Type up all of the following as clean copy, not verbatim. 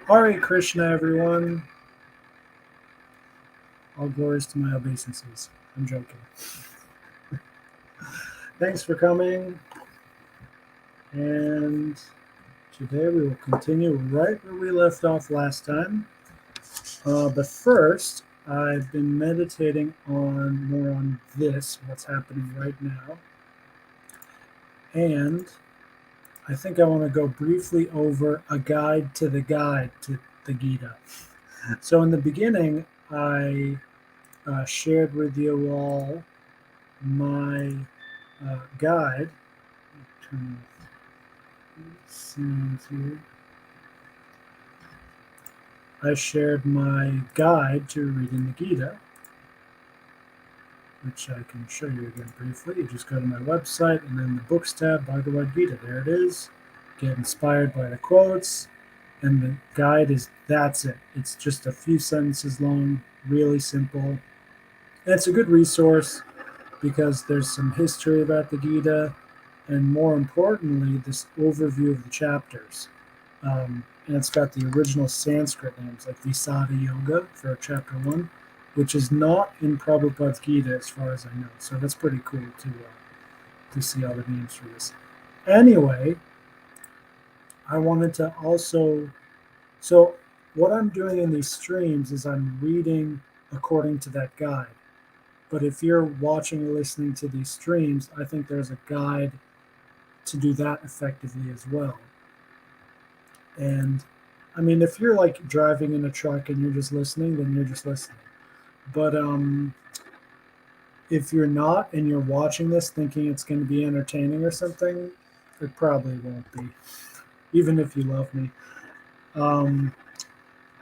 Hare Krishna, everyone. All glories to my obeisances. I'm joking. Thanks for coming. And today we will continue right where we left off last time. But first, I've been meditating on more on this, what's happening right now. And I think I want to go briefly over a guide to the Gita. So in the beginning, I shared with you all my guide. Turn sounds here. I shared my guide to reading the Gita, which I can show you again briefly. You just go to my website and then the books tab, Bhagavad Gita. There it is. Get inspired by the quotes, and the guide that's it. It's just a few sentences long, really simple. And it's a good resource because there's some history about the Gita, and more importantly, this overview of the chapters. And it's got the original Sanskrit names like Visada Yoga for chapter 1, which is not in Prabhupada's Gita as far as I know. So that's pretty cool to see all the names for this. Anyway, I wanted to also, so what I'm doing in these streams is I'm reading according to that guide. But if you're watching or listening to these streams, I think there's a guide to do that effectively as well. And I mean, if you're like driving in a truck and you're just listening, then you're just listening. But if you're not and you're watching this thinking it's going to be entertaining or something, it probably won't be, even if you love me. I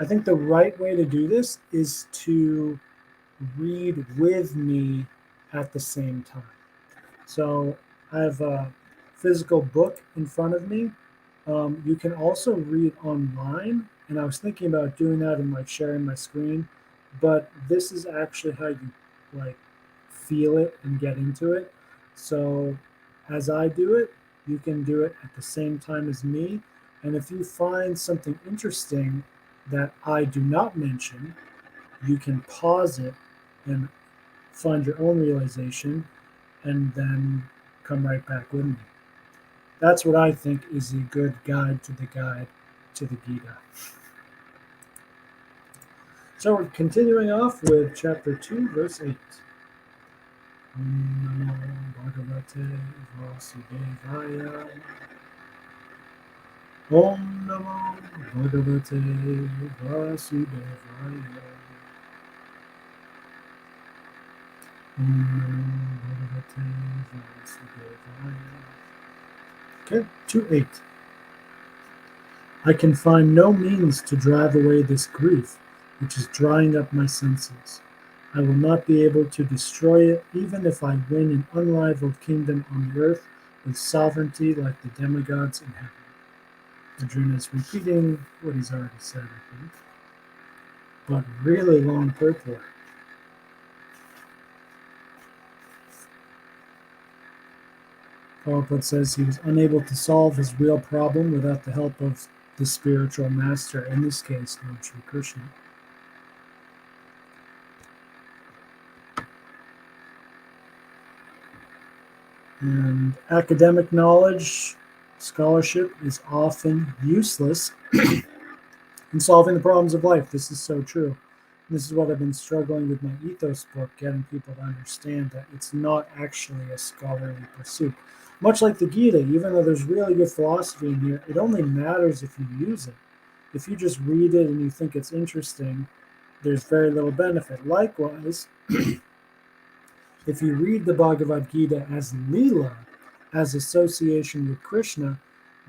think the right way to do this is to read with me at the same time. So I have a physical book in front of me. You can also read online, and I was thinking about doing that and like sharing my screen, but this is actually how you like feel it and get into it. So as I do it, you can do it at the same time as me. And if you find something interesting that I do not mention, you can pause it and find your own realization and then come right back with me. That's what I think is a good guide to the Gita. So we're continuing off with chapter 2, verse 8. Om Namo Bhagavate Vasudevaya. Om Namo Bhagavate Vasudevaya. Om Namo Bhagavate Vasudevaya. Okay, 2:8. I can find no means to drive away this grief, which is drying up my senses. I will not be able to destroy it, even if I win an unrivaled kingdom on the earth with sovereignty like the demigods in heaven. Arjuna is repeating what he's already said, I think, but really long purport. Prabhupada says he was unable to solve his real problem without the help of the spiritual master, in this case, Lord Sri Krishna. And academic knowledge, scholarship is often useless in solving the problems of life. This is so true. This is what I've been struggling with my ethos book, getting people to understand that it's not actually a scholarly pursuit. Much like the Gita, even though there's really good philosophy in here, it only matters if you use it. If you just read it and you think it's interesting, there's very little benefit. Likewise, if you read the Bhagavad Gita as Leela, as association with Krishna,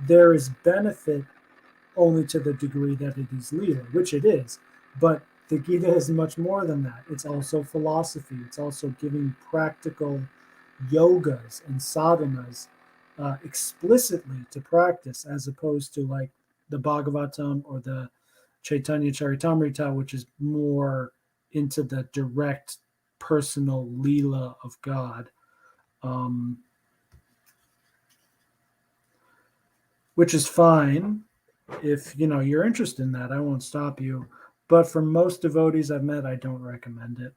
there is benefit only to the degree that it is Leela, which it is. But the Gita is much more than that. It's also philosophy. It's also giving practical yogas and sadhanas explicitly to practice, as opposed to like the Bhagavatam or the Chaitanya Charitamrita, which is more into the direct personal Leela of God, which is fine. if you're interested in that, I won't stop you. But for most devotees I've met, I don't recommend it,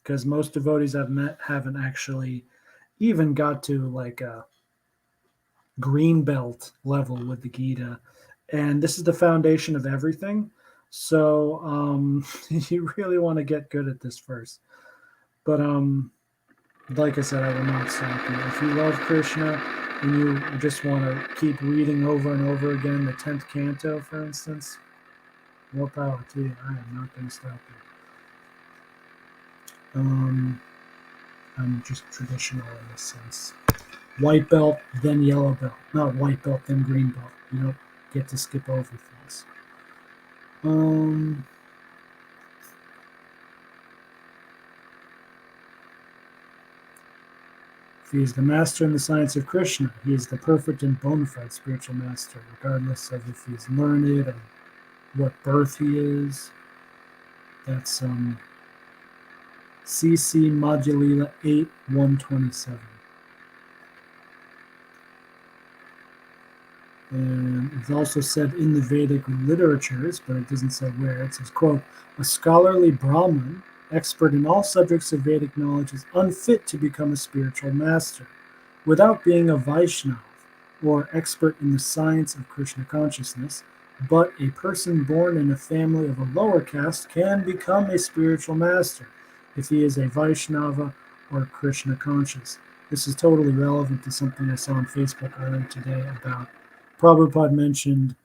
because most devotees I've met haven't actually even got to like a green belt level with the Gita, and this is the foundation of everything. So you really want to get good at this first. But like I said, I will not stop you. If you love Krishna and you just want to keep reading over and over again the 10th canto, for instance, more power to you. I am not going to stop you. I'm just traditional in this sense. White belt, then yellow belt. Not white belt, then green belt. You don't get to skip over things. If he is the master in the science of Krishna, he is the perfect and bona fide spiritual master, regardless of if he's learned or what birth he is. That's CC Modulila 8-127. And it's also said in the Vedic literatures, but it doesn't say where. It says, quote, a scholarly Brahmin, expert in all subjects of Vedic knowledge, is unfit to become a spiritual master. Without being a Vaishnav, or expert in the science of Krishna consciousness, but a person born in a family of a lower caste can become a spiritual master if he is a Vaishnava or Krishna conscious. This is totally relevant to something I saw on Facebook earlier today about Prabhupada mentioned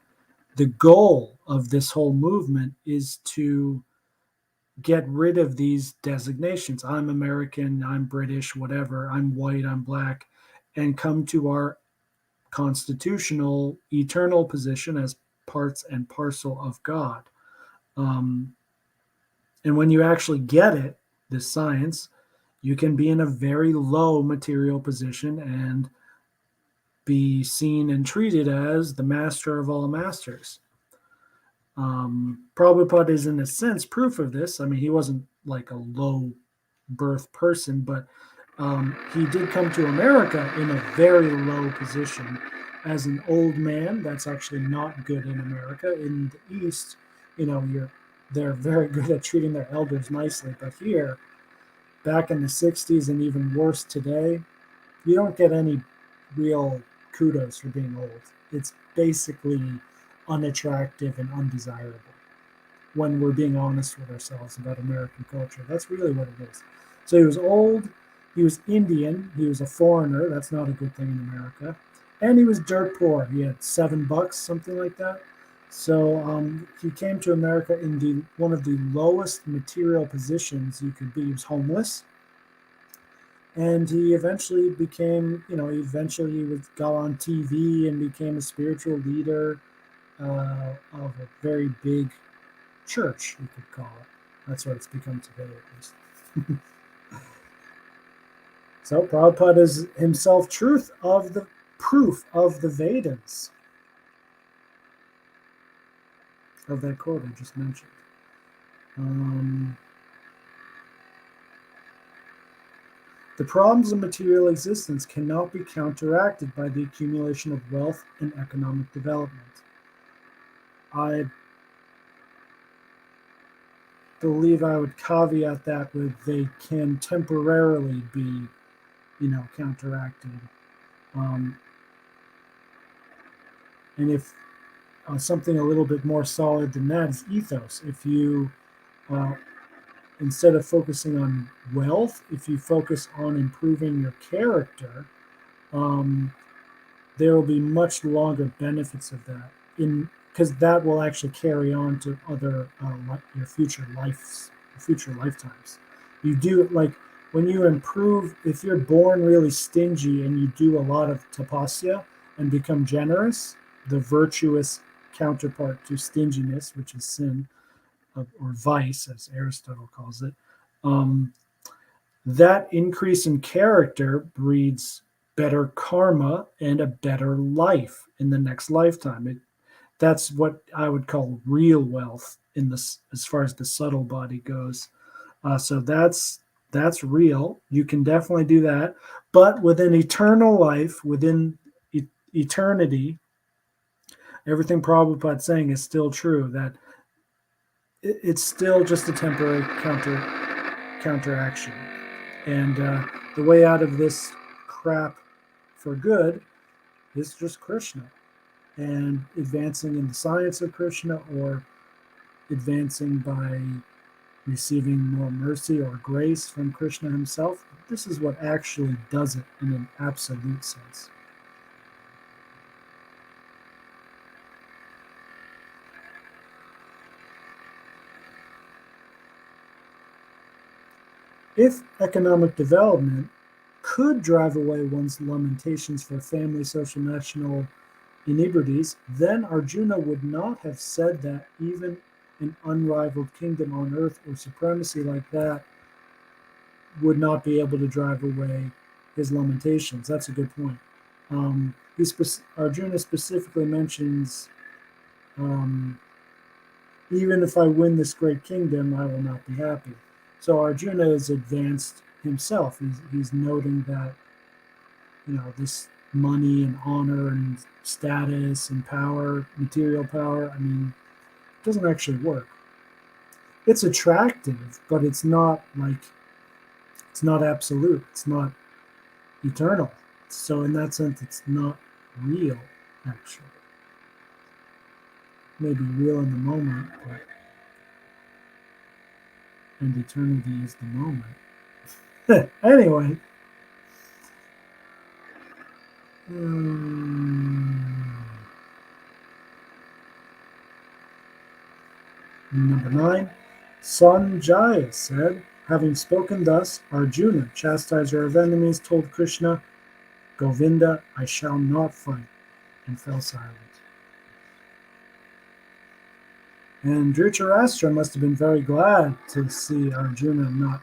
the goal of this whole movement is to get rid of these designations. I'm American, I'm British, whatever, I'm white, I'm black, and come to our constitutional eternal position as parts and parcel of God. Um, and when you actually get it, this science, you can be in a very low material position and be seen and treated as the master of all masters. Prabhupada is, in a sense, proof of this. I mean, he wasn't like a low birth person, but he did come to America in a very low position as an old man. That's actually not good in America. In the East, they're very good at treating their elders nicely, but here, back in the 60s and even worse today, you don't get any real kudos for being old. It's basically unattractive and undesirable when we're being honest with ourselves about American culture. That's really what it is. So he was old, he was Indian, he was a foreigner. That's not a good thing in America. And he was dirt poor. He had $7, something like that. So he came to America in one of the lowest material positions you could be. He was homeless, and he eventually became, got on TV and became a spiritual leader of a very big church, you could call it. That's what it's become today, at least. So Prabhupada is himself proof of the Vedas, of that quote I just mentioned. The problems of material existence cannot be counteracted by the accumulation of wealth and economic development. I believe I would caveat that with they can temporarily be, counteracted. And if something a little bit more solid than that is ethos. If you, instead of focusing on wealth, if you focus on improving your character, there will be much longer benefits of that, because that will actually carry on to other your future lifetimes. You do, like, when you improve, if you're born really stingy and you do a lot of tapasya and become generous, the virtuous counterpart to stinginess, which is sin, or vice, as Aristotle calls it, that increase in character breeds better karma and a better life in the next lifetime. That's what I would call real wealth in this, as far as the subtle body goes. So that's real. You can definitely do that, but within eternal life, within eternity, Everything Prabhupada's saying is still true, that it's still just a temporary counteraction. And the way out of this crap for good is just Krishna and advancing in the science of Krishna, or advancing by receiving more mercy or grace from Krishna himself. This is what actually does it in an absolute sense. If economic development could drive away one's lamentations for family, social, national inebrities, then Arjuna would not have said that even an unrivaled kingdom on earth or supremacy like that would not be able to drive away his lamentations. That's a good point. Arjuna specifically mentions, even if I win this great kingdom, I will not be happy. So Arjuna is advanced himself. He's noting that, this money and honor and status and power, material power, it doesn't actually work. It's attractive, but it's not absolute. It's not eternal. So in that sense, it's not real, actually. Maybe real in the moment, and eternity is the moment. Anyway. Number 9, Sanjaya said, having spoken thus, Arjuna, chastiser of enemies, told Krishna, Govinda, I shall not fight, and fell silent. And Dhritarashtra must have been very glad to see Arjuna not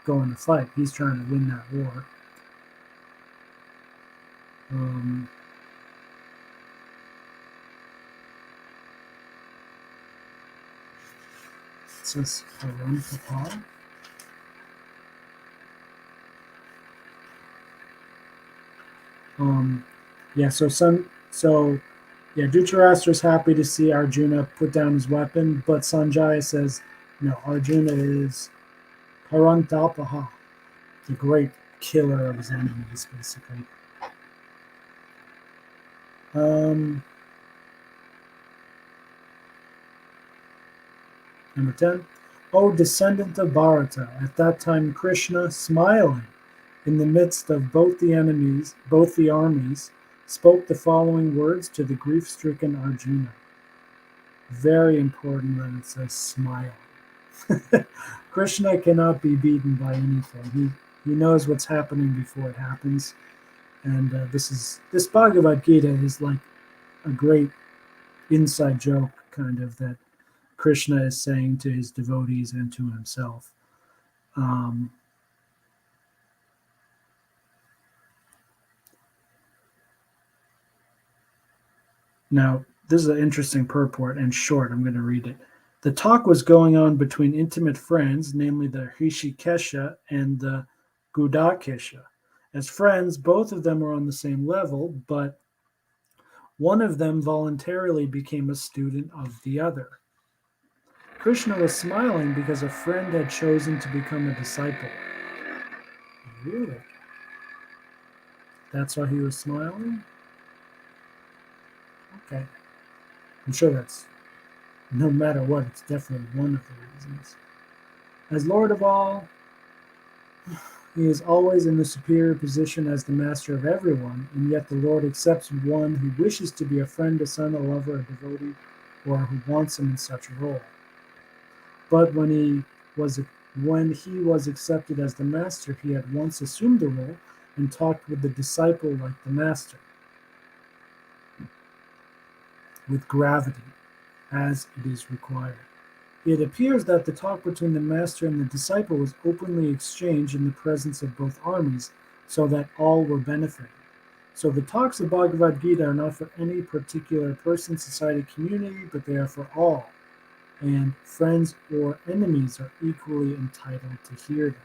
going to fight. He's trying to win that war. It says Haran Papa. Dhritarashtra is happy to see Arjuna put down his weapon, but Sanjaya says, no, Arjuna is Parantapaha, the great killer of his enemies, basically. Number 10, O descendant of Bharata, at that time Krishna, smiling in the midst of both the armies, spoke the following words to the grief-stricken Arjuna. Very important that it says smiling. Krishna cannot be beaten by anything. He knows what's happening before it happens. And this Bhagavad Gita is like a great inside joke, kind of, that Krishna is saying to his devotees and to himself. Now, this is an interesting purport and short. I'm going to read it. The talk was going on between intimate friends, namely the Hrishikesha and the Gudakesha. As friends, both of them were on the same level, but one of them voluntarily became a student of the other. Krishna was smiling because a friend had chosen to become a disciple. Really? That's why he was smiling? Okay. I'm sure that's, no matter what, it's definitely one of the reasons. As Lord of all, he is always in the superior position as the master of everyone, and yet the Lord accepts one who wishes to be a friend, a son, a lover, a devotee, or who wants him in such a role. But when he was accepted as the master, he at once assumed the role and talked with the disciple like the master, with gravity, as it is required. It appears that the talk between the master and the disciple was openly exchanged in the presence of both armies, so that all were benefited. So the talks of Bhagavad Gita are not for any particular person, society, community, but they are for all. And friends or enemies are equally entitled to hear them.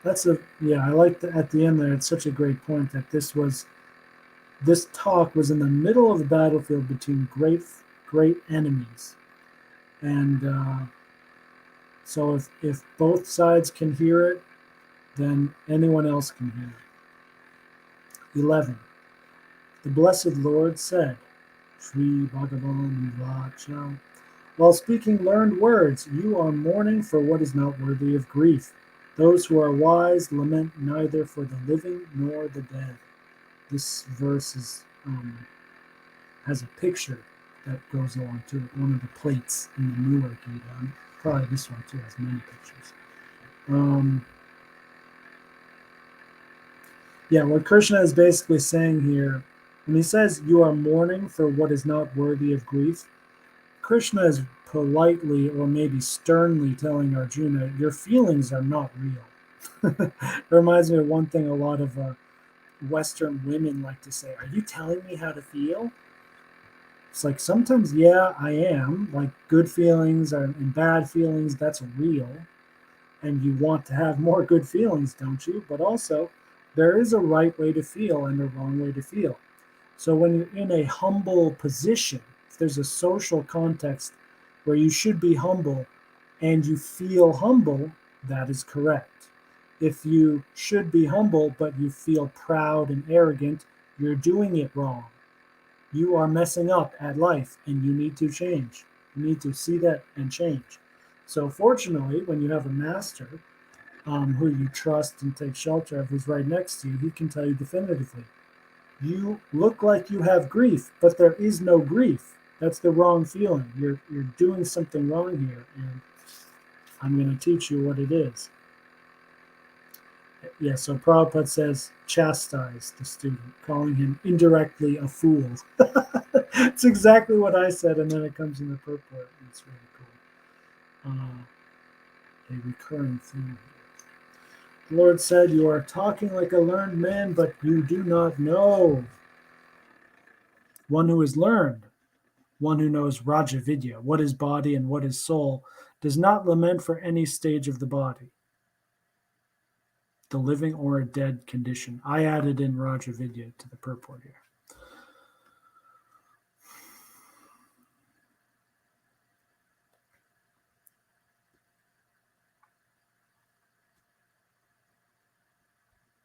I like at the end there, it's such a great point that this was This talk was in the middle of the battlefield between great enemies. And so if both sides can hear it, then anyone else can hear it. 11. The Blessed Lord said, Sri Bhagavan Vacha, while speaking learned words, you are mourning for what is not worthy of grief. Those who are wise lament neither for the living nor the dead. This verse has a picture that goes along to it, one of the plates in the newer Gita. Probably this one too has many pictures. What Krishna is basically saying here, when he says you are mourning for what is not worthy of grief, Krishna is politely or maybe sternly telling Arjuna, your feelings are not real. It reminds me of one thing a lot of Western women like to say, are you telling me how to feel? It's like sometimes, yeah, I am. Like good feelings and bad feelings, that's real. And you want to have more good feelings, don't you? But also, there is a right way to feel and a wrong way to feel. So when you're in a humble position, if there's a social context where you should be humble and you feel humble, that is correct. If you should be humble but you feel proud and arrogant, you're doing it wrong. You are messing up at life and you need to change. You need to see that and change. So fortunately, when you have a master who you trust and take shelter of, who's right next to you, he can tell you definitively, you look like you have grief, but there is no grief. That's the wrong feeling. You're doing something wrong here, and I'm going to teach you what it is. Yeah, so Prabhupada says, chastise the student, calling him indirectly a fool. It's exactly what I said, and then it comes in the purport. It's really cool. A recurring theme here. The Lord said, you are talking like a learned man, but you do not know. One who is learned, one who knows Raja Vidya, what is body and what is soul, does not lament for any stage of the body, the living or a dead condition. I added in Raja Vidya to the purport here.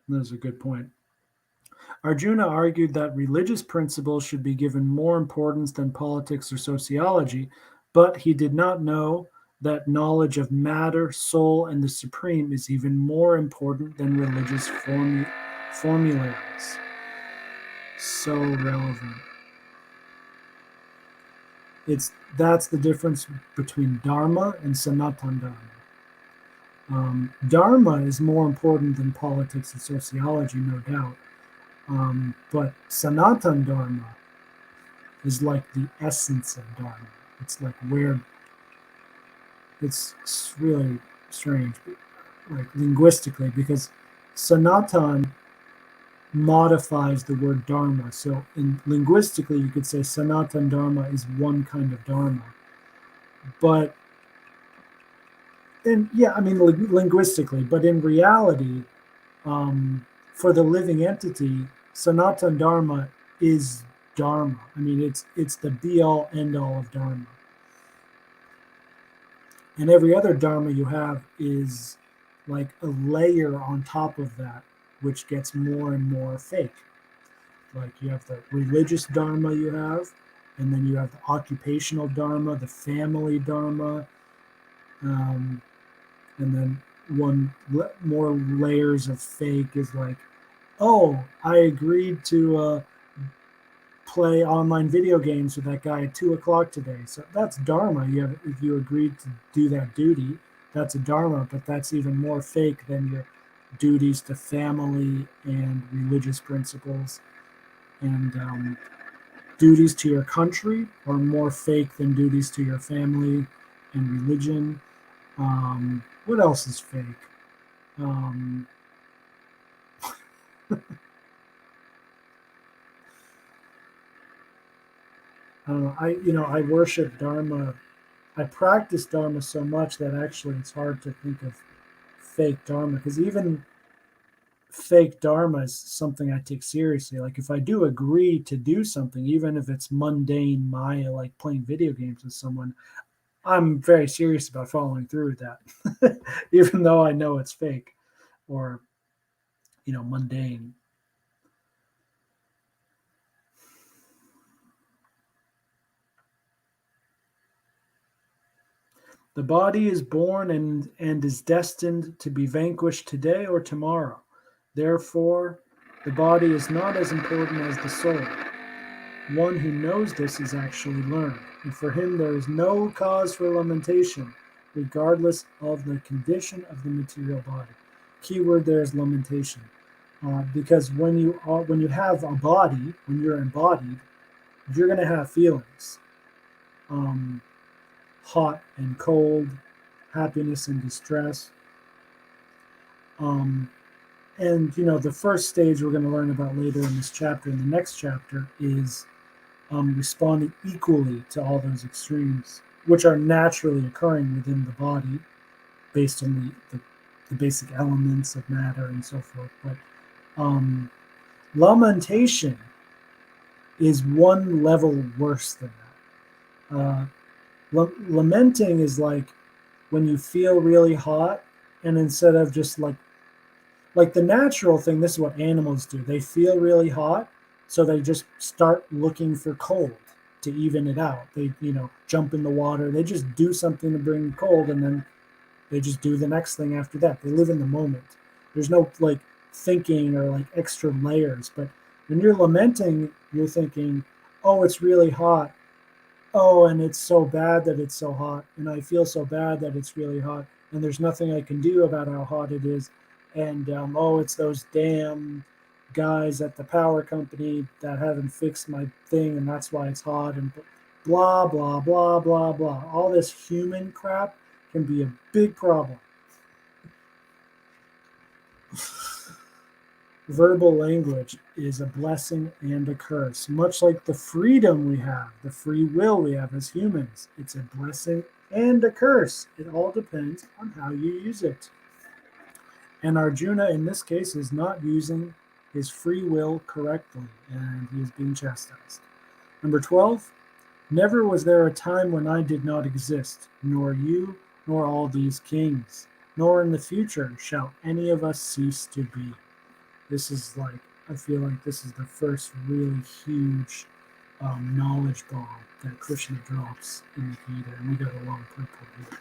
That's a good point. Arjuna argued that religious principles should be given more importance than politics or sociology, but he did not know that knowledge of matter, soul, and the supreme is even more important than religious formularies. So relevant. That's the difference between Dharma and Sanatan Dharma. Dharma is more important than politics and sociology, no doubt. But Sanatan Dharma is like the essence of Dharma. It's like where it's really strange, like linguistically, because Sanatan modifies the word Dharma. So in linguistically, you could say Sanatan Dharma is one kind of Dharma. But linguistically, but in reality, for the living entity, Sanatan Dharma is Dharma. I mean, it's the be all end all of Dharma. And every other Dharma you have is like a layer on top of that, which gets more and more fake. Like you have the religious Dharma you have, and then you have the occupational Dharma, the family Dharma, and then more layers of fake is like, oh, I agreed to play online video games with that guy at 2:00 today. So that's Dharma. If you agreed to do that duty, that's a Dharma, but that's even more fake than your duties to family and religious principles. And duties to your country are more fake than duties to your family and religion. What else is fake? I don't know. I worship Dharma. I practice Dharma so much that actually it's hard to think of fake Dharma, because even fake dharma is something I take seriously. Like if I do agree to do something, even if it's mundane Maya, like playing video games with someone, I'm very serious about following through with that, even though I know it's fake or mundane. The body is born and is destined to be vanquished today or tomorrow. Therefore, the body is not as important as the soul. One who knows this is actually learned, and for him there is no cause for lamentation, regardless of the condition of the material body. Keyword there is lamentation, because when you have a body, when you're embodied, you're going to have feelings, um, hot and cold, happiness and distress. Um, and the first stage we're going to learn about later in this chapter, in the next chapter, is responding equally to all those extremes, which are naturally occurring within the body based on the basic elements of matter and so forth. But lamentation is one level worse than that. Lamenting is like when you feel really hot, and instead of just like the natural thing, this is what animals do. They feel really hot, so they just start looking for cold to even it out. They, jump in the water. They just do something to bring cold, and then they just do the next thing after that. They live in the moment. There's no like thinking or like extra layers. But when you're lamenting, you're thinking, oh, it's really hot. Oh, and it's so bad that it's so hot. And I feel so bad that it's really hot. And there's nothing I can do about how hot it is. And oh, it's those damn guys at the power company that haven't fixed my thing, and that's why it's hot. And blah blah blah blah blah. All this human crap can be a big problem. Verbal language is a blessing and a curse, much like the freedom we have, the free will we have as humans. It's a blessing and a curse. It all depends on how you use it. And Arjuna, in this case, is not using his free will correctly, and he is being chastised. Number 12, never was there a time when I did not exist, nor you, nor all these kings, nor in the future shall any of us cease to be. This is like, I feel like this is the first really huge knowledge bomb that Krishna drops in the Gita, and we got a long purport here.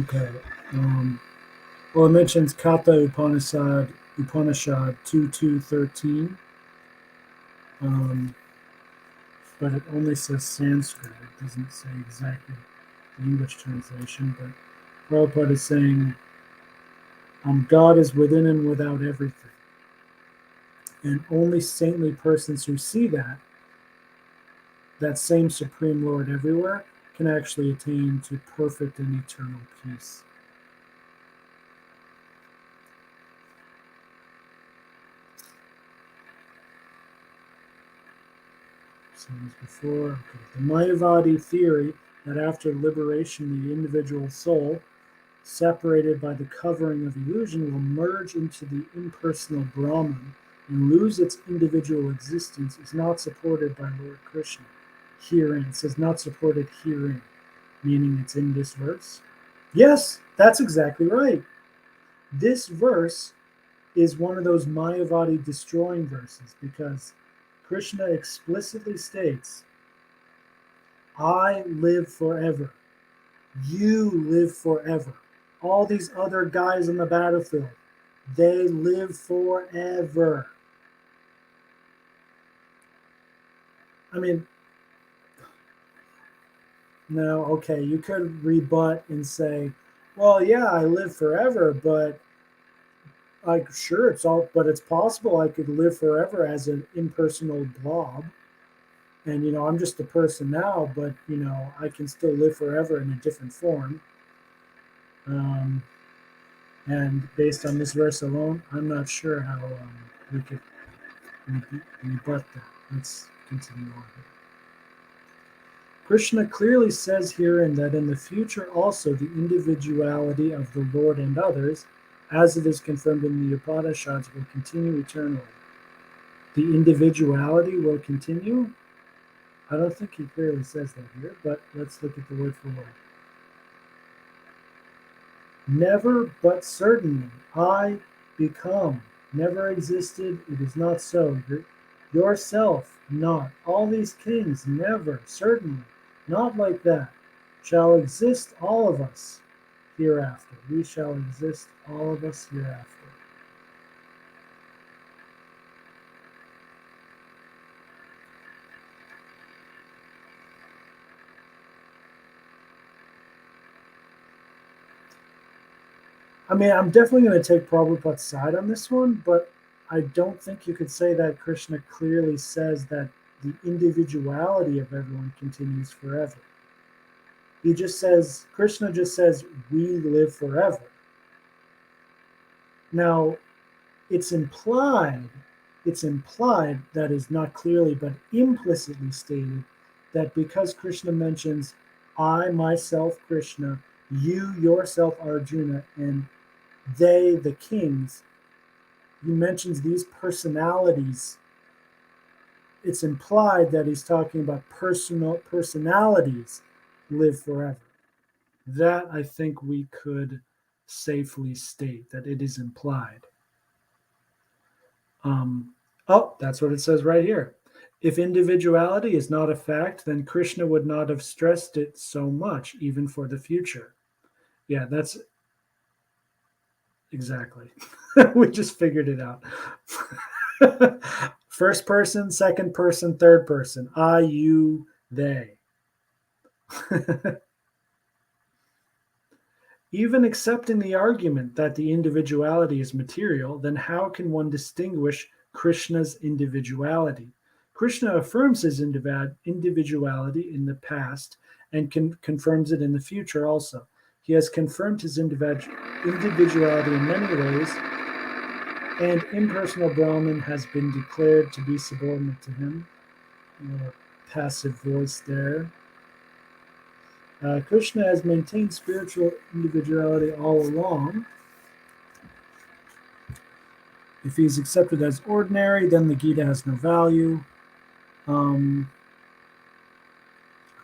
Okay. Well, it mentions Katha Upanishad 2.2.13, but it only says Sanskrit. It doesn't say exactly the English translation, but Prabhupada is saying God is within and without everything. And only saintly persons who see that same Supreme Lord everywhere, can actually attain to perfect and eternal peace. Same as before. Okay. The Mayavadi theory that after liberation, the individual soul, separated by the covering of illusion, will merge into the impersonal Brahman and lose its individual existence is not supported by Lord Krishna. Herein, it says not supported herein, meaning it's in this verse. Yes, that's exactly right. This verse is one of those Mayavadi destroying verses because Krishna explicitly states, I live forever. You live forever. All these other guys on the battlefield, they live forever. I mean, no, okay, you could rebut and say, well, yeah, I live forever, but sure, it's possible I could live forever as an impersonal blob. And, I'm just a person now, but, I can still live forever in a different form. And based on this verse alone, I'm not sure how we could rebut that. Let's continue on here. Krishna clearly says herein that in the future also the individuality of the Lord and others, as it is confirmed in the Upanishads, will continue eternally. The individuality will continue? I don't think he clearly says that here, but let's look at the word for word. Never, but certainly, I become. Never existed, it is not so. Yourself, not. All these kings, never, certainly, not like that. Shall exist all of us hereafter. We shall exist all of us hereafter. I mean, I'm definitely going to take Prabhupada's side on this one, but I don't think you could say that Krishna clearly says that the individuality of everyone continues forever. He just says, Krishna just says, we live forever. Now, it's implied that is not clearly but implicitly stated that because Krishna mentions, I, myself, Krishna, you, yourself, Arjuna, and they, the kings, he mentions these personalities. It's implied that he's talking about personalities live forever. That I think we could safely state that it is implied. That's what it says right here. If individuality is not a fact, then Krishna would not have stressed it so much, even for the future. Yeah, that's exactly. We just figured it out. First person, second person, third person. I, you, they. Even accepting the argument that the individuality is material, then how can one distinguish Krishna's individuality? Krishna affirms his individuality in the past and confirms it in the future also. He has confirmed his individuality in many ways, and impersonal Brahman has been declared to be subordinate to him. Passive voice there. Krishna has maintained spiritual individuality all along. If he's accepted as ordinary, then the Gita has no value. A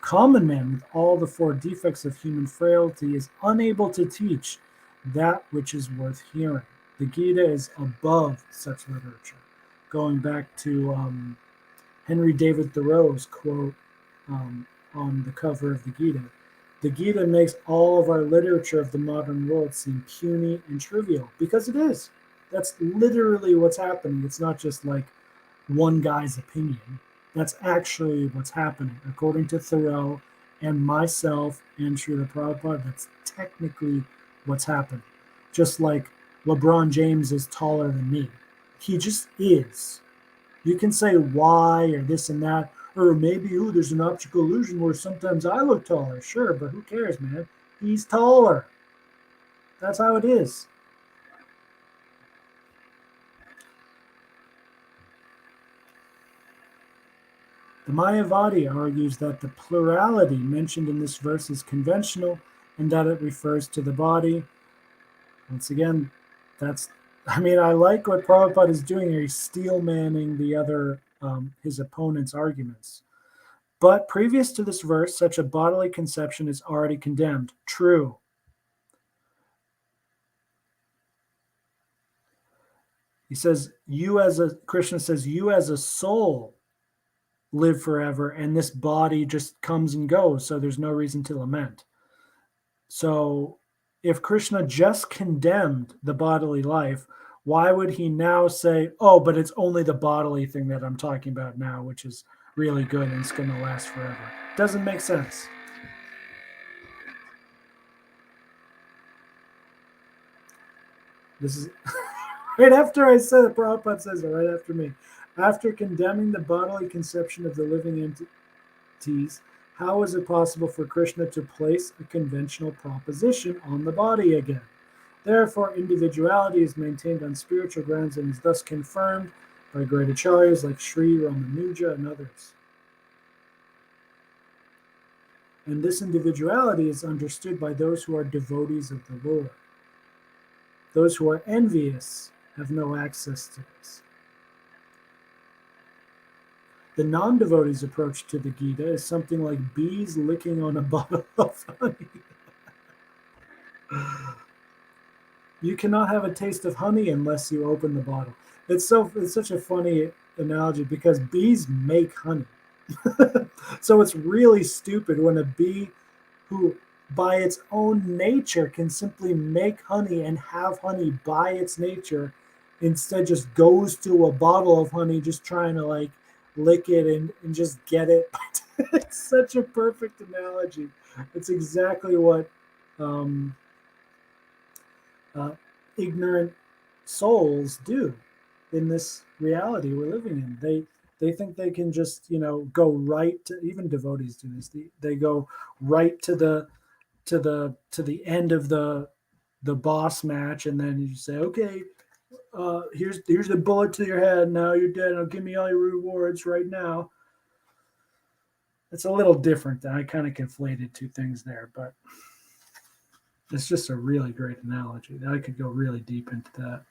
common man with all the four defects of human frailty is unable to teach that which is worth hearing. The Gita is above such literature. Going back to Henry David Thoreau's quote on the cover of the Gita. The Gita makes all of our literature of the modern world seem puny and trivial, because it is. That's literally what's happening. It's not just like one guy's opinion. That's actually what's happening. According to Thoreau and myself and Srila Prabhupada, that's technically what's happening. Just like LeBron James is taller than me. He just is. You can say why or this and that, or maybe, there's an optical illusion where sometimes I look taller. Sure, but who cares, man? He's taller. That's how it is. The Mayavadi argues that the plurality mentioned in this verse is conventional and that it refers to the body. Once again, I like what Prabhupada is doing here. He's steel manning the other, his opponent's arguments. But previous to this verse, such a bodily conception is already condemned. True. He says, Krishna says, you as a soul live forever, and this body just comes and goes, so there's no reason to lament. So if Krishna just condemned the bodily life, why would he now say, oh, but it's only the bodily thing that I'm talking about now, which is really good and it's going to last forever? Doesn't make sense. This is right after I said it, Prabhupada says it right after me. After condemning the bodily conception of the living entities, how is it possible for Krishna to place a conventional proposition on the body again? Therefore, individuality is maintained on spiritual grounds and is thus confirmed by great acharyas like Sri Ramanuja and others. And this individuality is understood by those who are devotees of the Lord. Those who are envious have no access to this. The non-devotee's approach to the Gita is something like bees licking on a bottle of honey. You cannot have a taste of honey unless you open the bottle. It's such a funny analogy because bees make honey. So it's really stupid when a bee who by its own nature can simply make honey and have honey by its nature instead just goes to a bottle of honey just trying to like lick it and just get it. It's such a perfect analogy. It's exactly what ignorant souls do in this reality we're living in. They think they can just go right to, even devotees do this. They go right to the end of the boss match, and then you say, okay, here's the bullet to your head. Now you're dead. Now give me all your rewards right now. It's a little different. I kind of conflated two things there, but it's just a really great analogy. I could go really deep into that.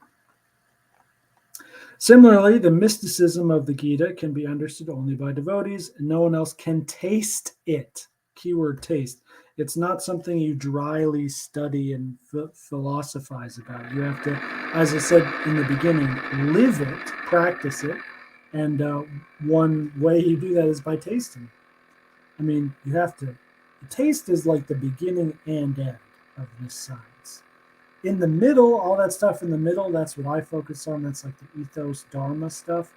Similarly, the mysticism of the Gita can be understood only by devotees, and no one else can taste it. Keyword taste. It's not something you dryly study and philosophize about. You have to, as I said in the beginning, live it, practice it, and one way you do that is by tasting. I mean, you have to. The taste is like the beginning and end of this science. In the middle, all that stuff in the middle, that's what I focus on. That's like the ethos dharma stuff.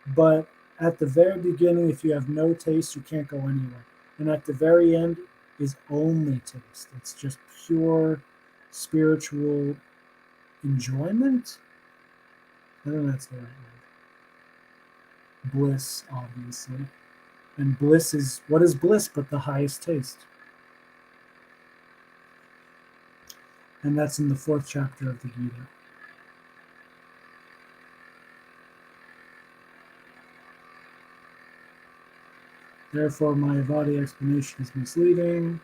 But at the very beginning, if you have no taste, you can't go anywhere. And at the very end is only taste. It's just pure spiritual enjoyment. I don't know if that's the right word. Bliss, obviously. And bliss is, what is bliss but the highest taste? And that's in the 4th chapter of the Gita. Therefore, Mayavadi explanation is misleading.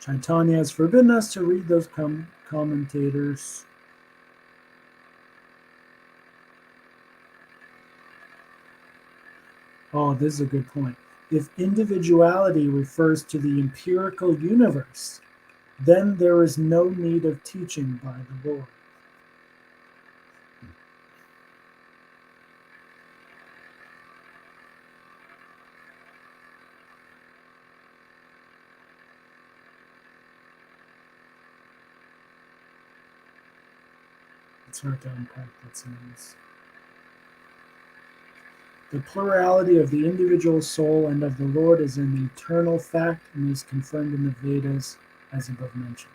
Chaitanya has forbidden us to read those commentators. Oh, this is a good point. If individuality refers to the empirical universe, then there is no need of teaching by the Lord. It's hard to unpack that sentence. The plurality of the individual soul and of the Lord is an eternal fact and is confirmed in the Vedas as above mentioned.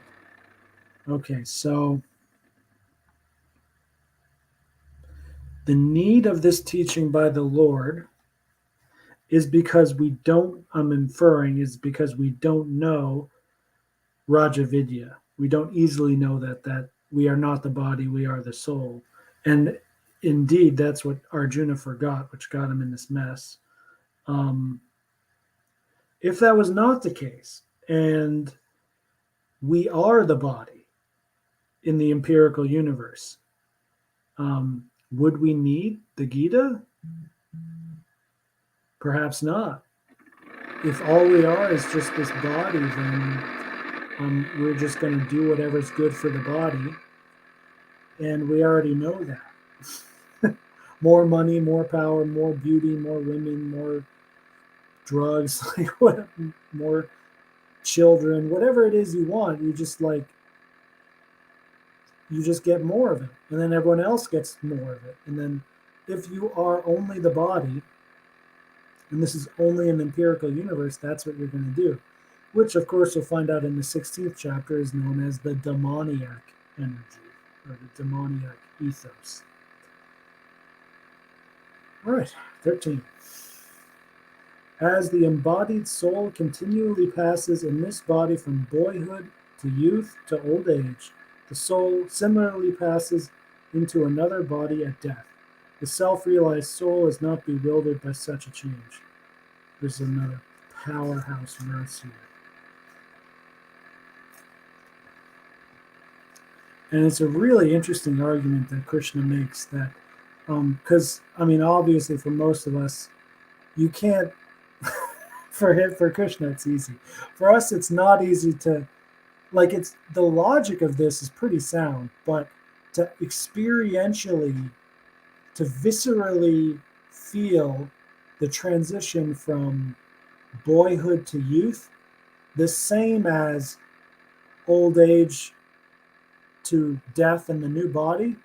Okay, so the need of this teaching by the Lord is because we don't, I'm inferring, is because we don't know Rajavidya. We don't easily know that we are not the body, we are the soul. And indeed, that's what Arjuna forgot, which got him in this mess. If that was not the case, and we are the body in the empirical universe, would we need the Gita? Perhaps not. If all we are is just this body, then we're just going to do whatever's good for the body. And we already know that. More money, more power, more beauty, more women, more drugs, like what, more children, whatever it is you want, you just get more of it. And then everyone else gets more of it. And then if you are only the body, and this is only an empirical universe, that's what you're going to do. Which, of course, you'll find out in the 16th chapter is known as the demoniac energy, or the demoniac ethos. All right, 13. As the embodied soul continually passes in this body from boyhood to youth to old age. The soul similarly passes into another body at death. The self-realized soul is not bewildered by such a change. There's another powerhouse verse here. And it's a really interesting argument that Krishna makes that, because, obviously for most of us, you can't, for Krishna, it's easy. For us, it's not easy to, it's the logic of this is pretty sound, but to experientially, to viscerally feel the transition from boyhood to youth, the same as old age to death and the new body,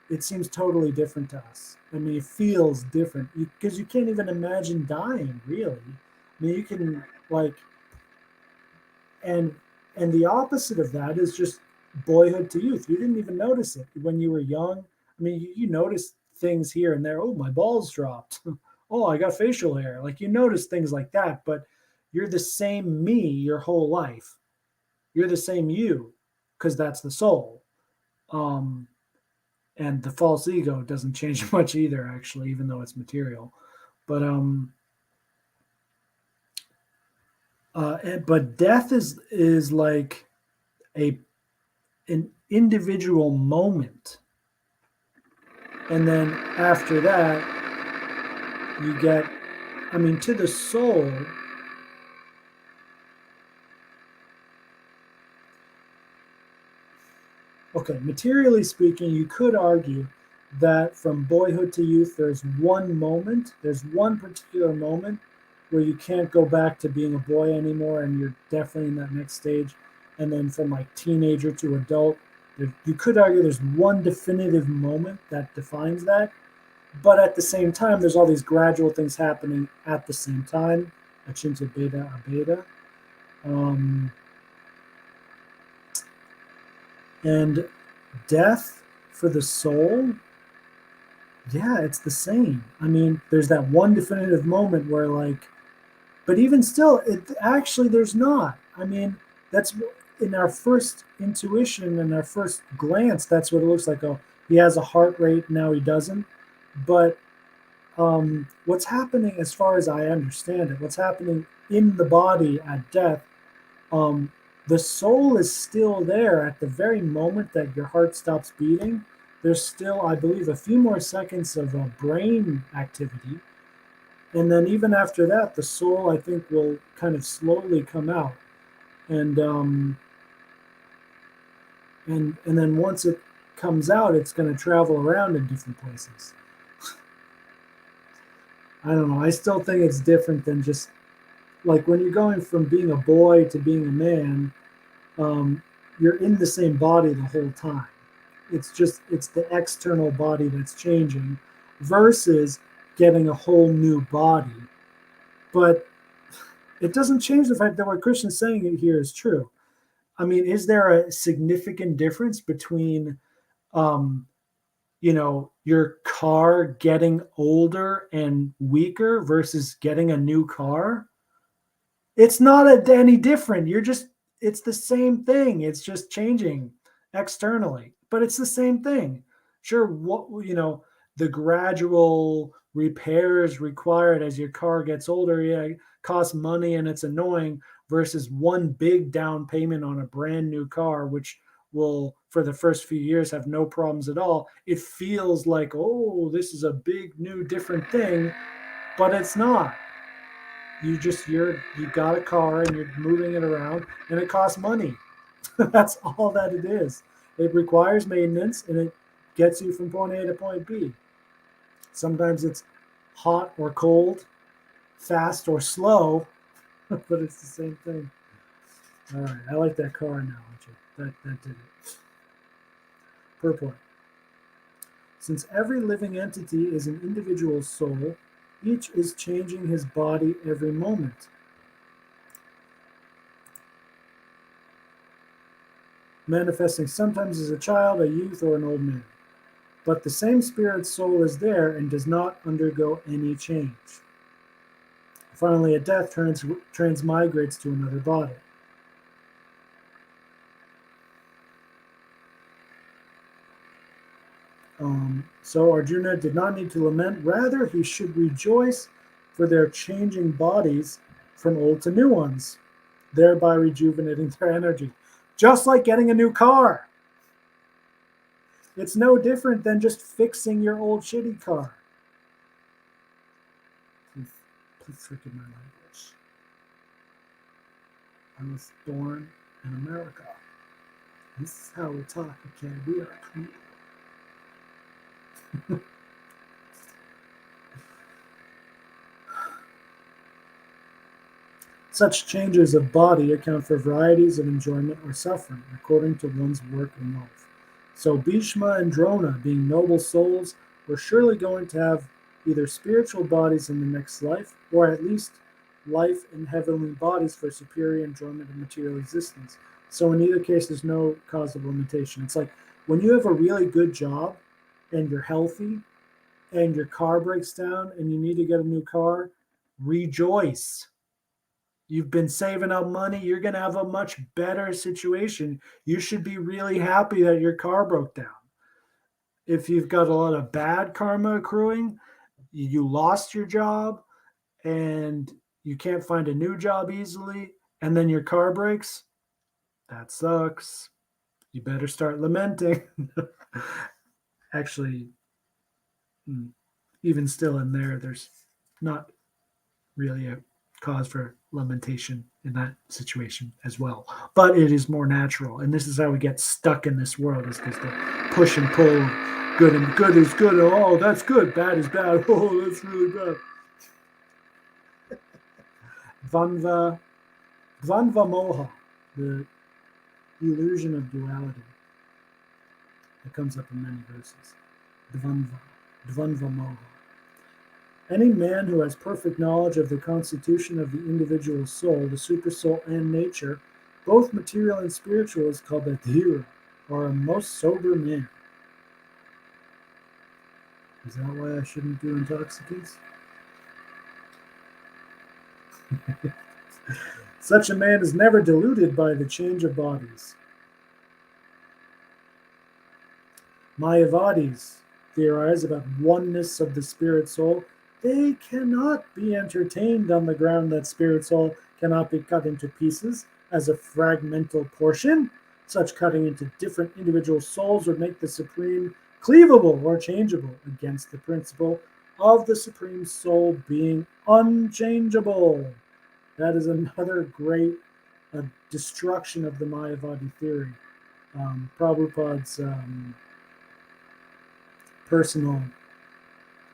it seems totally different to us. It feels different because you can't even imagine dying, really. You can and the opposite of that is just boyhood to youth. You didn't even notice it when you were young. You notice things here and there. Oh, my balls dropped. Oh, I got facial hair. You notice things like that, but you're the same me your whole life. You're the same you because that's the soul. And the false ego doesn't change much either, actually, even though it's material. But but death is like an individual moment, and then after that, you get, to the soul. Okay, materially speaking, you could argue that from boyhood to youth, there's one particular moment where you can't go back to being a boy anymore, and you're definitely in that next stage. And then from teenager to adult, you could argue there's one definitive moment that defines that. But at the same time, there's all these gradual things happening at the same time. Achinta beta abeta. And death for the soul, yeah, it's the same. There's that one definitive moment where but even still, there's not. That's in our first intuition and our first glance, that's what it looks like. Oh, he has a heart rate, now he doesn't. But what's happening, as far as I understand it, what's happening in the body at death, the soul is still there at the very moment that your heart stops beating. There's still, I believe, a few more seconds of brain activity. And then even after that, the soul, I think, will kind of slowly come out. And then once it comes out, it's going to travel around in different places. I don't know. I still think it's different than just when you're going from being a boy to being a man, you're in the same body the whole time. It's the external body that's changing versus getting a whole new body. But it doesn't change the fact that what Krishna's saying here is true. Is there a significant difference between, your car getting older and weaker versus getting a new car? It's not any different. It's the same thing. It's just changing externally, but it's the same thing. Sure, the gradual repairs required as your car gets older, yeah, it costs money and it's annoying versus one big down payment on a brand new car, which will, for the first few years, have no problems at all. It feels like, oh, this is a big, new, different thing, but it's not. You got a car and you're moving it around and it costs money. That's all that it is. It requires maintenance and it gets you from point A to point B. Sometimes it's hot or cold, fast or slow, but it's the same thing. All right, I like that car analogy. That did it. Purport. Since every living entity is an individual soul, each is changing his body every moment. Manifesting sometimes as a child, a youth, or an old man. But the same spirit soul is there and does not undergo any change. Finally, at death, transmigrates to another body. So Arjuna did not need to lament. Rather, he should rejoice for their changing bodies from old to new ones, thereby rejuvenating their energy. Just like getting a new car. It's no different than just fixing your old shitty car. Please forgive my language. I was born in America. This is how we talk, okay? We are cool. Such changes of body account for varieties of enjoyment or suffering, according to one's work in life. So Bhishma and Drona, being noble souls, were surely going to have either spiritual bodies in the next life, or at least life in heavenly bodies for superior enjoyment of material existence. So in either case, there's no cause of limitation. It's like when you have a really good job and you're healthy and your car breaks down and you need to get a new car, rejoice. You've been saving up money. You're going to have a much better situation. You should be really happy that your car broke down. If you've got a lot of bad karma accruing, you lost your job and you can't find a new job easily, and then your car breaks, that sucks. You better start lamenting. Actually, even still in there, there's not really a cause for lamentation in that situation as well. But it is more natural, and this is how we get stuck in this world: is because the push and pull, good and good is good. Oh, that's good. Bad is bad. Oh, that's really bad. Dvanva, Dvanva moha, the illusion of duality. It comes up in many verses. Dvanva moha. Any man who has perfect knowledge of the constitution of the individual soul, the supersoul, and nature, both material and spiritual, is called a dhira, or a most sober man. Is that why I shouldn't do intoxicants? Such a man is never deluded by the change of bodies. Mayavadis theorize about oneness of the spirit soul. They cannot be entertained on the ground that spirit soul cannot be cut into pieces as a fragmental portion. Such cutting into different individual souls would make the supreme cleavable or changeable against the principle of the supreme soul being unchangeable. That is another great destruction of the Mayavadi theory. Prabhupada's personal,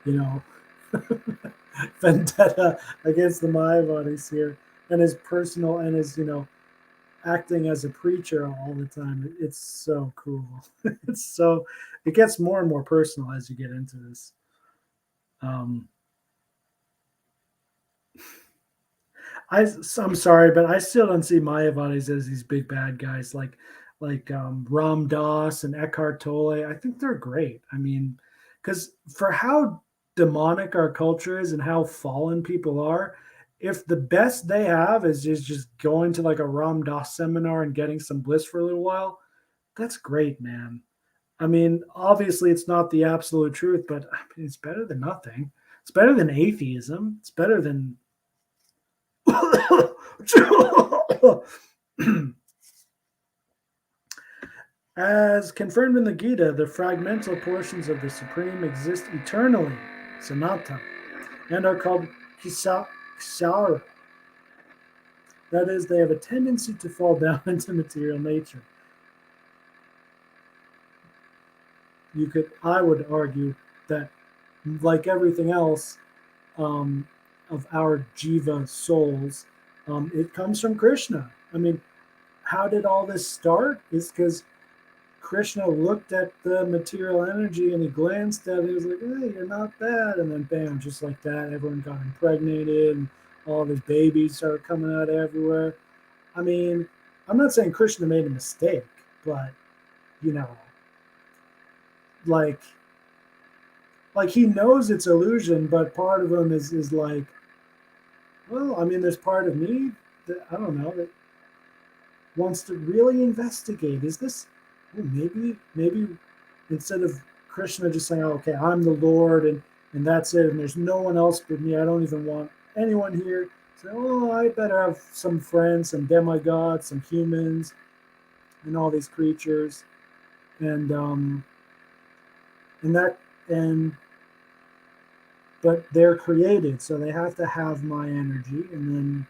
you know, vendetta against the Mayavadis here, and his personal and his, acting as a preacher all the time. It's so cool. It gets more and more personal as you get into this. I'm sorry, but I still don't see Mayavadis as these big bad guys like Ram Dass and Eckhart Tolle. I think they're great. I mean, because for how demonic our culture is and how fallen people are, if the best they have is just going to like a Ram Dass seminar and getting some bliss for a little while, that's great, man. I mean, obviously it's not the absolute truth, but I mean, it's better than nothing. It's better than atheism. It's better than As confirmed in the Gita, the fragmental portions of the Supreme exist eternally, sanata, and are called kisara. That is, they have a tendency to fall down into material nature. I would argue that, like everything else of our jiva souls, it comes from Krishna. I mean, how did all this start? It's because Krishna looked at the material energy and he glanced at it. He was like, hey, you're not bad. And then bam, just like that, everyone got impregnated and all these babies started coming out everywhere. I mean, I'm not saying Krishna made a mistake, but, like he knows it's illusion, but part of him is like, well, I mean, there's part of me that, I don't know, that wants to really investigate. Is this, maybe instead of Krishna just saying, okay, I'm the Lord, and that's it, and there's no one else but me. I don't even want anyone here. So, oh, I better have some friends, some demigods, some humans, and all these creatures, and and that and but they're created, so they have to have my energy, and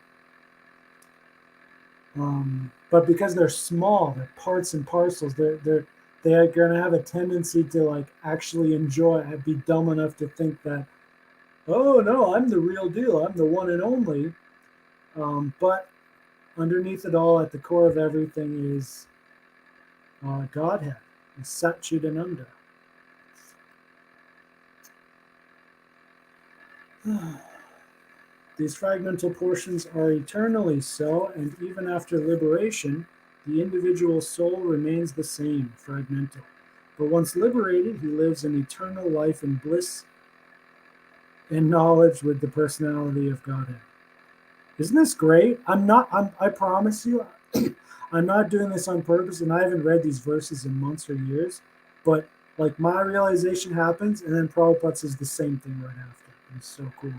then but because they're small, they're parts and parcels. They're gonna have a tendency to like actually enjoy and be dumb enough to think that, oh no, I'm the real deal. I'm the one and only. But underneath it all, at the core of everything, is Godhead, is Satchidananda. These fragmental portions are eternally so, and even after liberation, the individual soul remains the same, fragmental. But once liberated, he lives an eternal life in bliss and knowledge with the personality of Godhead. Isn't this great? I promise you, I'm not doing this on purpose, and I haven't read these verses in months or years, but like my realization happens, and then Prabhupada says the same thing right after. It's so cool.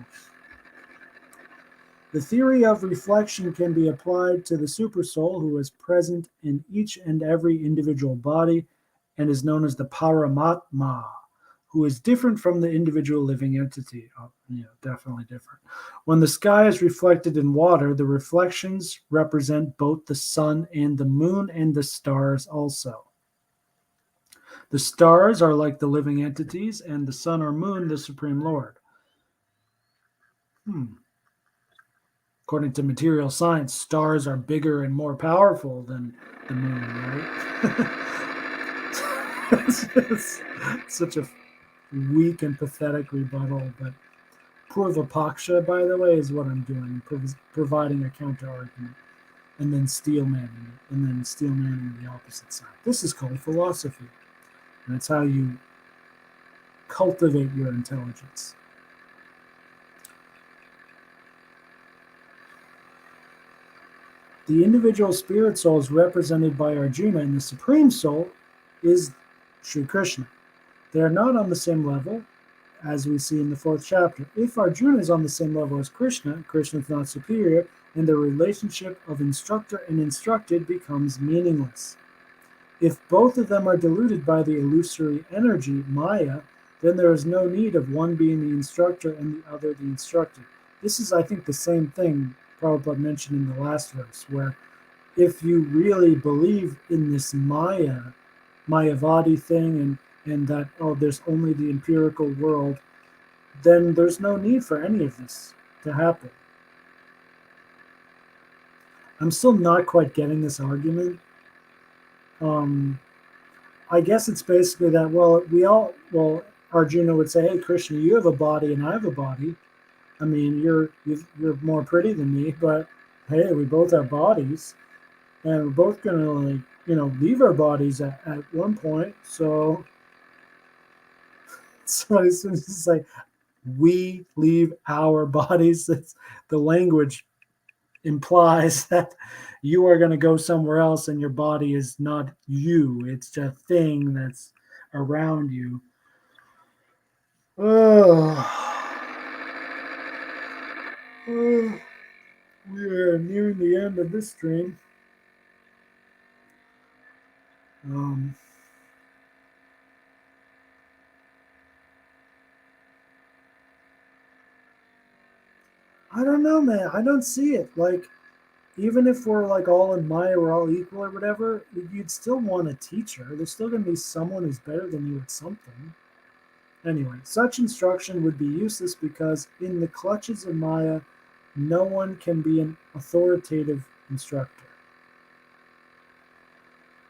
The theory of reflection can be applied to the supersoul who is present in each and every individual body and is known as the Paramatma, who is different from the individual living entity. Oh, yeah, definitely different. When the sky is reflected in water, the reflections represent both the sun and the moon and the stars also. The stars are like the living entities, and the sun or moon, the Supreme Lord. According to material science, stars are bigger and more powerful than the moon, right? It's such a weak and pathetic rebuttal, but Purvapaksha, by the way, is what I'm doing, providing a counter argument, and then steelmanning it, and then steelmanning the opposite side. This is called philosophy, and it's how you cultivate your intelligence. The individual spirit soul is represented by Arjuna, and the Supreme Soul is Sri Krishna. They are not on the same level, as we see in the 4th chapter. If Arjuna is on the same level as Krishna, Krishna is not superior, and the relationship of instructor and instructed becomes meaningless. If both of them are deluded by the illusory energy, Maya, then there is no need of one being the instructor and the other the instructed. This is, I think, the same thing Prabhupada mentioned in the last verse, where if you really believe in this Mayavadi thing, and that, oh, there's only the empirical world, then there's no need for any of this to happen. I'm still not quite getting this argument. I guess it's basically that, well, Arjuna would say, hey, Krishna, you have a body and I have a body. I mean, you're more pretty than me, but hey, we both have bodies, and we're both gonna leave our bodies at one point. So as soon as it's like we leave our bodies, the language implies that you are going to go somewhere else, and your body is not you. It's a thing that's around you. We are nearing the end of this stream. I don't know, man. I don't see it. Like, even if we're like all in Maya, we're all equal or whatever, you'd still want a teacher. There's still going to be someone who's better than you at something. Anyway, such instruction would be useless because in the clutches of Maya, no one can be an authoritative instructor.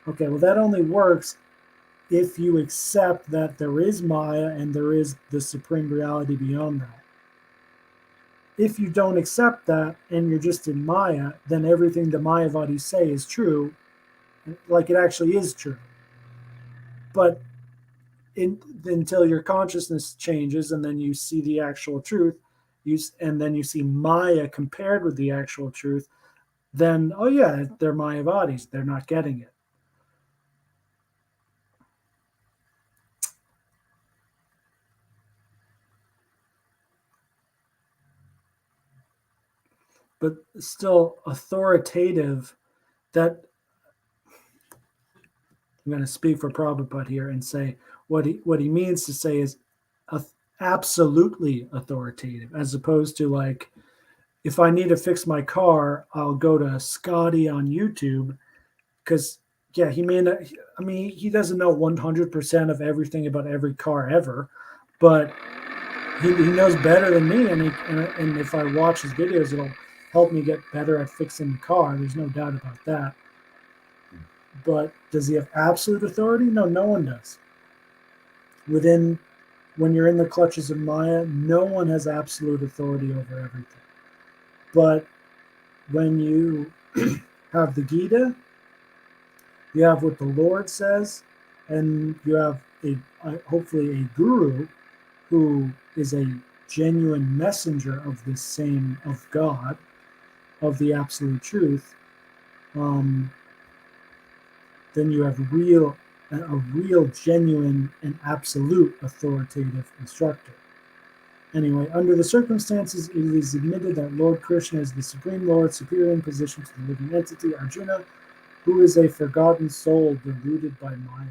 Okay, well, that only works if you accept that there is Maya and there is the supreme reality beyond that. If you don't accept that and you're just in Maya, then everything the Mayavadis say is true, like it actually is true. But until your consciousness changes and then you see the actual truth, and then you see Maya compared with the actual truth, then, oh yeah, they're Mayavadis. They're not getting it. but still authoritative. That I'm going to speak for Prabhupada here and say what he means to say is absolutely authoritative, as opposed to like, if I need to fix my car, I'll go to Scotty on YouTube, because yeah, he may not. I mean, he doesn't know 100% of everything about every car ever, but he knows better than me, and if I watch his videos, it'll help me get better at fixing the car. There's no doubt about that. But does he have absolute authority? No, no one does. When you're in the clutches of Maya, no one has absolute authority over everything. But when you have the Gita, you have what the Lord says, and you have hopefully a guru who is a genuine messenger of this same, of God, of the absolute truth. Then you have a real, genuine, and absolute authoritative instructor. Anyway, under the circumstances, it is admitted that Lord Krishna is the Supreme Lord, superior in position to the living entity, Arjuna, who is a forgotten soul deluded by Maya.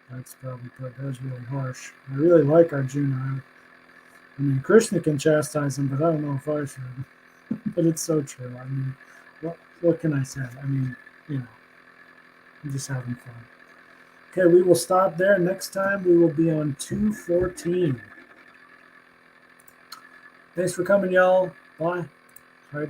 That's probably put. That was really harsh. I really like Arjuna. I mean, Krishna can chastise him, but I don't know if I should. But it's so true. I mean, what can I say? I mean, I'm just having fun. Okay, we will stop there. Next time we will be on 214. Thanks for coming, y'all. Bye. Bye,